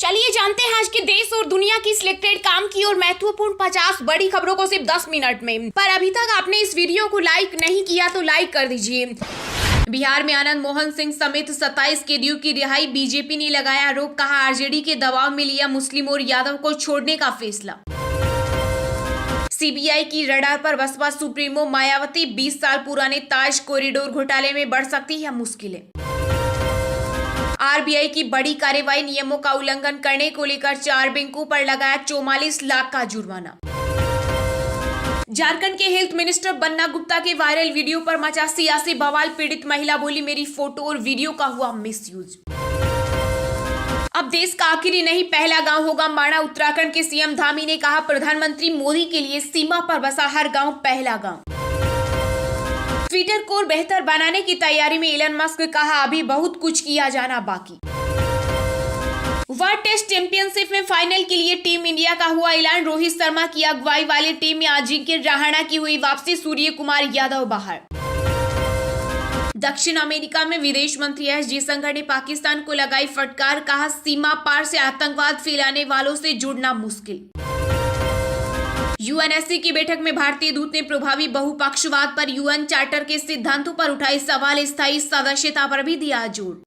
चलिए जानते हैं आज के देश और दुनिया की सिलेक्टेड काम की और महत्वपूर्ण 50 बड़ी खबरों को सिर्फ 10 मिनट में। पर अभी तक आपने इस वीडियो को लाइक नहीं किया तो लाइक कर दीजिए। बिहार में आनंद मोहन सिंह समेत 27 कैदियों की रिहाई, बीजेपी ने लगाया आरोप, कहा आरजेडी के दबाव में लिया मुस्लिम और यादव को छोड़ने का फैसला। सीबीआई की रडार पर बसपा सुप्रीमो मायावती, 20 साल पुराने ताज कॉरिडोर घोटाले में बढ़ सकती है मुश्किलें। आरबीआई की बड़ी कार्रवाई, नियमों का उल्लंघन करने को लेकर 4 बैंकों पर लगाया 44 लाख का जुर्माना। झारखंड के हेल्थ मिनिस्टर बन्ना गुप्ता के वायरल वीडियो पर मचा सियासी बवाल, पीड़ित महिला बोली मेरी फोटो और वीडियो का हुआ मिसयूज। अब देश का आखिरी नहीं पहला गांव होगा माणा, उत्तराखंड के सीएम धामी ने कहा प्रधानमंत्री मोदी के लिए सीमा पर बसा हर गांव पहला गांव। ट्विटर को और बेहतर बनाने की तैयारी में एलन मस्क, कहा अभी बहुत कुछ किया जाना बाकी। वर्ल्ड टेस्ट चैंपियनशिप में फाइनल के लिए टीम इंडिया का हुआ ऐलान, रोहित शर्मा की अगुवाई वाली टीम में अजिंक्य रहाणे की हुई वापसी, सूर्य कुमार यादव बाहर। दक्षिण अमेरिका में विदेश मंत्री एस जयशंकर ने पाकिस्तान को लगाई फटकार, कहा सीमा पार से आतंकवाद फैलाने वालों से जुड़ना मुश्किल। यूएनएससी की बैठक में भारतीय दूत ने प्रभावी बहुपक्षवाद पर यूएन चार्टर के सिद्धांतों पर उठाई सवाल, स्थायी सदस्यता पर भी दिया जोर।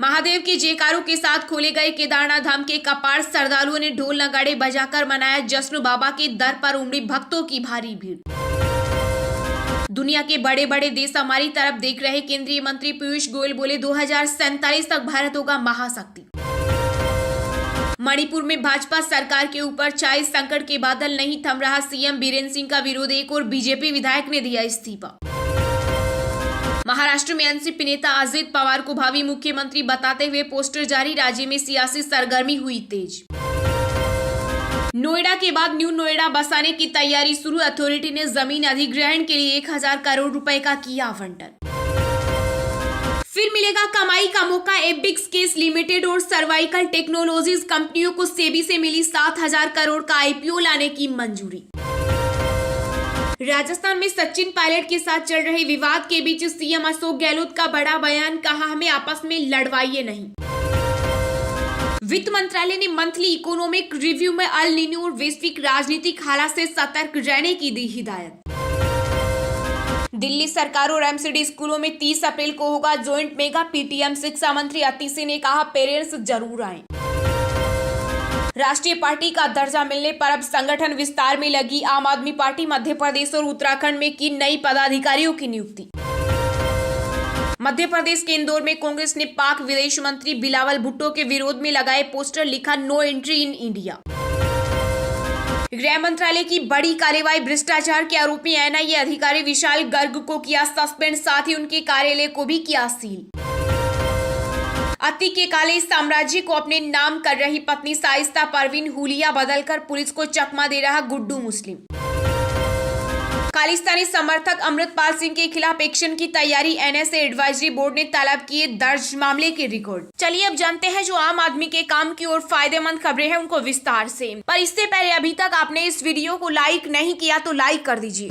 महादेव के जयकारों के साथ खोले गए केदारनाथ धाम के कपाट, श्रद्धालुओं ने ढोल नगाड़े बजाकर मनाया जश्न, बाबा के दर पर उमड़ी भक्तों की भारी भीड़। दुनिया के बड़े बड़े देश हमारी तरफ देख रहे, केंद्रीय मंत्री पीयूष गोयल बोले 2047 तक भारत होगा महाशक्ति। मणिपुर में भाजपा सरकार के ऊपर छाए संकट के बादल, नहीं थम रहा सीएम बीरेंद्र सिंह का विरोध, एक और बीजेपी विधायक ने दिया इस्तीफा। महाराष्ट्र में एनसीपी नेता अजित पवार को भावी मुख्यमंत्री बताते हुए पोस्टर जारी, राज्य में सियासी सरगर्मी हुई तेज। नोएडा के बाद न्यू नोएडा बसाने की तैयारी शुरू, अथॉरिटी ने जमीन अधिग्रहण के लिए 1000 करोड़ रुपए का किया आवंटन। फिर मिलेगा कमाई का मौका, एबिक्स केस लिमिटेड और सर्वाइकल टेक्नोलॉजीज कंपनियों को सेबी से मिली 7000 करोड़ का आईपीओ लाने की मंजूरी। राजस्थान में सचिन पायलट के साथ चल रहे विवाद के बीच सीएम अशोक गहलोत का बड़ा बयान, कहा हमें आपस में लड़वाइए नहीं। वित्त मंत्रालय ने मंथली इकोनॉमिक रिव्यू में अल नीनो और वैश्विक राजनीतिक हालात से सतर्क रहने की दी हिदायत। दिल्ली सरकार और एमसीडी स्कूलों में 30 अप्रैल को होगा ज्वाइंट मेगा पीटीएम, शिक्षा मंत्री अतिशी ने कहा पेरेंट्स जरूर आएं। राष्ट्रीय पार्टी का दर्जा मिलने पर अब संगठन विस्तार में लगी आम आदमी पार्टी, मध्य प्रदेश और उत्तराखंड में की नई पदाधिकारियों की नियुक्ति। मध्य प्रदेश के इंदौर में कांग्रेस ने पाक विदेश मंत्री बिलावल भुट्टो के विरोध में लगाए पोस्टर, लिखा नो एंट्री इन इंडिया। गृह मंत्रालय की बड़ी कार्रवाई, भ्रष्टाचार के आरोपी एनआईए अधिकारी विशाल गर्ग को किया सस्पेंड, साथ ही उनके कार्यालय को भी किया सील। अति के काले साम्राज्य को अपने नाम कर रही पत्नी शाइस्ता परवीन, हुलिया बदलकर पुलिस को चकमा दे रहा गुड्डू मुस्लिम। खालिस्तानी समर्थक अमृतपाल सिंह के खिलाफ एक्शन की तैयारी, एनएसए एडवाइजरी बोर्ड ने तलब किए दर्ज मामले के रिकॉर्ड। चलिए अब जानते हैं जो आम आदमी के काम की और फायदेमंद खबरें हैं उनको विस्तार से। पर इससे पहले अभी तक आपने इस वीडियो को लाइक नहीं किया तो लाइक कर दीजिए।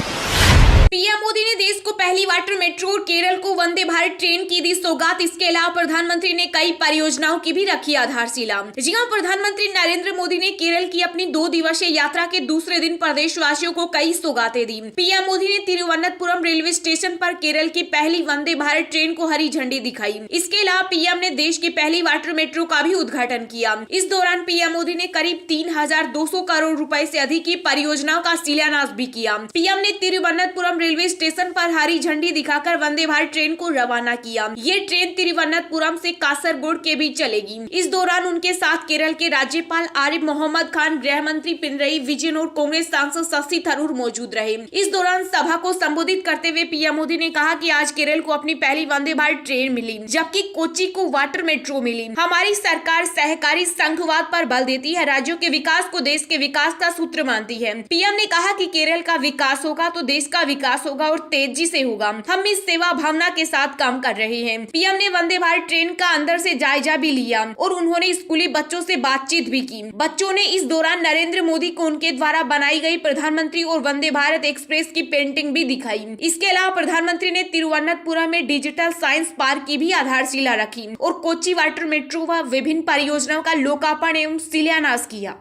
पीएम मोदी ने देश को पहली वाटर मेट्रो और केरल को वंदे भारत ट्रेन की दी सौगात। इसके अलावा प्रधानमंत्री ने कई परियोजनाओं की भी रखी आधारशिला। जी हां, प्रधानमंत्री नरेंद्र मोदी ने केरल की अपनी 2 दिवसीय यात्रा के दूसरे दिन प्रदेशवासियों को कई सौगातें दी। पीएम मोदी ने तिरुवनंतपुरम रेलवे स्टेशन पर केरल की पहली वंदे भारत ट्रेन को हरी झंडी दिखाई। इसके अलावा पीएम ने देश की पहली वाटर मेट्रो का भी उद्घाटन किया। इस दौरान पीएम मोदी ने करीब 3200 करोड़ रुपए से अधिक की परियोजनाओं का शिलान्यास भी किया। पीएम ने तिरुवनंतपुरम रेलवे स्टेशन पर हरी झंडी दिखाकर वंदे भारत ट्रेन को रवाना किया। ये ट्रेन तिरुवनंतपुरम से कासरगोड के बीच चलेगी। इस दौरान उनके साथ केरल के राज्यपाल आरिफ मोहम्मद खान, गृह मंत्री पिनरई विजयन और कांग्रेस सांसद शशि थरूर मौजूद रहे। इस दौरान सभा को संबोधित करते हुए पीएम मोदी ने कहा कि आज केरल को अपनी पहली वंदे भारत ट्रेन मिली, जबकि कोच्चि को वाटर मेट्रो मिली। हमारी सरकार सहकारी संघवाद पर बल देती है, राज्यों के विकास को देश के विकास का सूत्र मानती है। पीएम ने कहा कि केरल का विकास होगा तो देश का विकास विकास होगा और तेजी से होगा। हम इस सेवा भावना के साथ काम कर रहे हैं। पीएम ने वंदे भारत ट्रेन का अंदर से जायजा भी लिया और उन्होंने स्कूली बच्चों से बातचीत भी की। बच्चों ने इस दौरान नरेंद्र मोदी को उनके द्वारा बनाई गई प्रधानमंत्री और वंदे भारत एक्सप्रेस की पेंटिंग भी दिखाई। इसके अलावा प्रधानमंत्री ने तिरुवनंतपुरम में डिजिटल साइंस पार्क की भी आधारशिला रखी और कोच्चि वाटर मेट्रो व विभिन्न परियोजनाओं का लोकार्पण एवं शिलान्यास किया।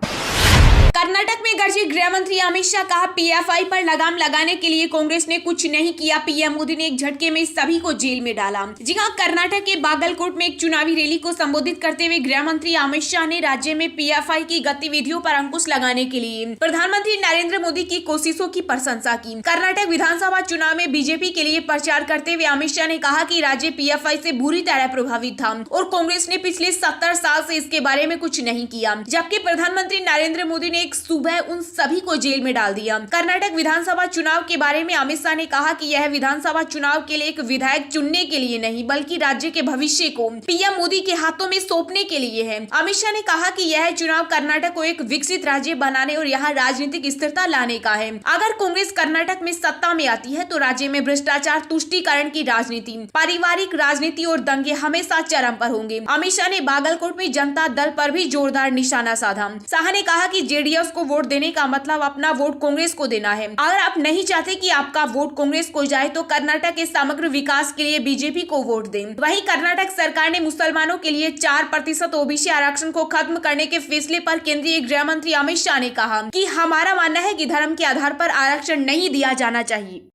कर्नाटक में गरजे गृह मंत्री अमित शाह, कहा पीएफआई पर लगाम लगाने के लिए कांग्रेस ने कुछ नहीं किया। पीएम मोदी ने एक झटके में सभी को जेल में डाला। जी हां, कर्नाटक के बागलकोट में एक चुनावी रैली को संबोधित करते हुए गृह मंत्री अमित शाह ने राज्य में पीएफआई की गतिविधियों पर अंकुश लगाने के लिए प्रधानमंत्री नरेंद्र मोदी की कोशिशों की प्रशंसा की। कर्नाटक विधानसभा चुनाव में बीजेपी के लिए प्रचार करते हुए अमित शाह ने कहा कि राज्य पीएफआई से बुरी तरह प्रभावित था और कांग्रेस ने पिछले 70 साल से इसके बारे में कुछ नहीं किया, जबकि प्रधानमंत्री नरेंद्र मोदी ने एक सुबह उन सभी को जेल में डाल दिया। कर्नाटक विधानसभा चुनाव के बारे में अमित शाह ने कहा कि यह विधानसभा चुनाव के लिए एक विधायक चुनने के लिए नहीं, बल्कि राज्य के भविष्य को पीएम मोदी के हाथों में सौंपने के लिए है। अमित शाह ने कहा कि यह चुनाव कर्नाटक को एक विकसित राज्य बनाने और यहाँ राजनीतिक स्थिरता लाने का है। अगर कांग्रेस कर्नाटक में सत्ता में आती है तो राज्य में भ्रष्टाचार, तुष्टीकरण की राजनीति, पारिवारिक राजनीति और दंगे हमेशा चरम पर होंगे। अमित शाह ने बागलकोट में जनता दल पर भी जोरदार निशाना साधा। शाह ने कहा कि जेडीएस को वोट देने का मतलब अपना वोट कांग्रेस को देना है। अगर आप नहीं चाहते कि आपका वोट कांग्रेस को जाए तो कर्नाटक के समग्र विकास के लिए बीजेपी को वोट दें। वहीं कर्नाटक सरकार ने मुसलमानों के लिए 4% ओबीसी आरक्षण को खत्म करने के फैसले पर केंद्रीय गृह मंत्री अमित शाह ने कहा कि हमारा मानना है कि धर्म के आधार पर आरक्षण नहीं दिया जाना चाहिए।